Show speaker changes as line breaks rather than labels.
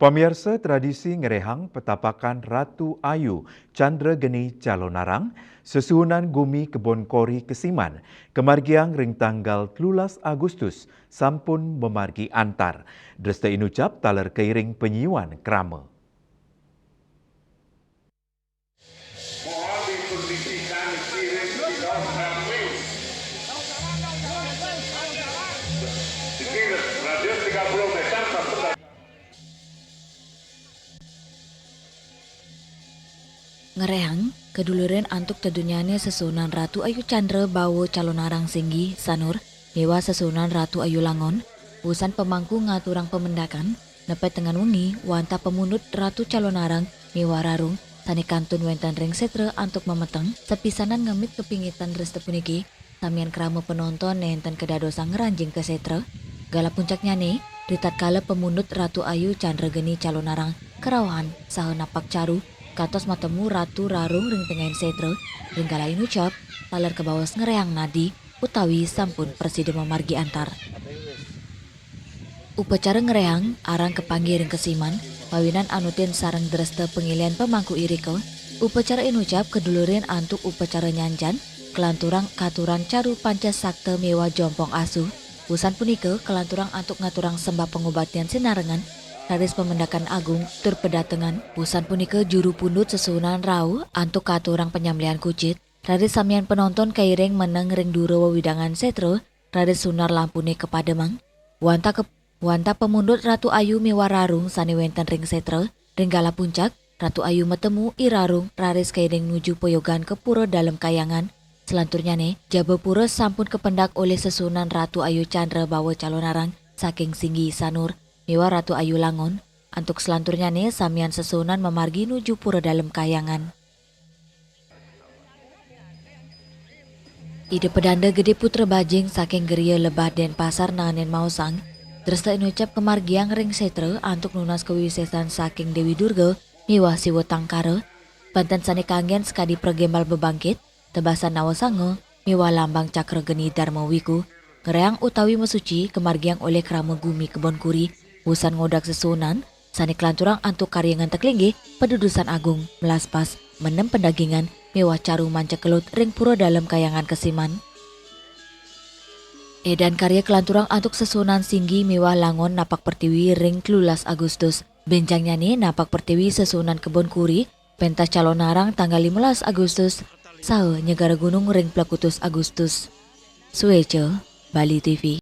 Pemirsa tradisi ngerehang petapakan Ratu Ayu Chandra Geni Calonarang, sesuhunan Gumi Kebon Kori Kesiman, kemargiang ring tanggal 13 Agustus, sampun memargi antar. Dresta inucap taler keiring penyiuan krama.
Mohon dikondisikan kirim tidak kami. Dikirim radius 30 meter sampai.
Ngerehang, keduluran antuk tedunyane sesunan Ratu Ayu Chandra Bawo Calonarang Singgi Sanur, dewa sesunan Ratu Ayu Langon, usan pemangku ngaturang pemendakan, nepet tengan wengi, wanta pemunut Ratu Calonarang, dewa rarung, sani kantun wentan ring setre antuk memeteng, sepisanan ngemit kepingitan reste puniki, samian krama penonton nenten kedadosang ngeranjing ke setre, gala puncaknya nih, ditat kala pemunut Ratu Ayu Chandra Geni Calonarang, kerawahan, saha napak caru, katos matemu Ratu Rarung ring tengahin setre, ring galain ucap, taler ke bawah ngereang nadi, utawi sampun presiden memargi antar. Upacara ngereang, arang kepanggih ring kesiman, pawinan anutin sarang dresta pengilian pemangku irike, upacara inucap kedulurin antuk upacara nyanjan, kelanturang katuran caru panca sakte mewa jompong asuh, usan punike kelanturang antuk ngaturang sembah pengobatian sinarengan, Raris Pemendakan Agung tur pedatengan pusan punike juru pundut sesunan rau antuk katurang penyamlian kucit Raris samian penonton kairing meneng ring duro wewidangan setro Raris sunar lampune kepademang wanta pemundut Ratu Ayu miwararung sani wenten ring setro ring gala puncak Ratu Ayu metemu irarung Raris kairing nuju poyogan ke pura dalam kayangan selanturnya nih jaba pura sampun kependak oleh sesunan Ratu Ayu Chandra Bawo Calonarang saking Singgi Sanur Mewa Ratu Ayu Langon, antuk selanturnya nih samian sesunan memargi nuju pura dalam kayangan. Ide pedanda gede putra bajing saking geria lebat den pasar nanganin mausang, dresta inucap kemargiang ring setre antuk nunas kewisesan saking Dewi Durga, miwah siwo tangkara, banten sani kangen sekadi pergembal bebangkit, tebasan nawasango, miwah lambang cakra geni dharma wiku, ngereang utawi mesuci kemargiang oleh krama Gumi Kebon Kuri, usan ngodak sesunan, sani kelanturang antuk karyangan teklinggi, pedudusan agung, melaspas, menem pendagingan, mewah caru manca kelut ring pura dalam kayangan kesiman. Edan karya kelanturang antuk sesunan Singgi mewah Langon napak pertiwi ring 13 Agustus. Benjangnya nih napak pertiwi sesunan Kebon Kuri, pentas Calonarang tanggal 15 Agustus, sahe nyegara gunung ring Plekutus Agustus. Sueco, Bali TV.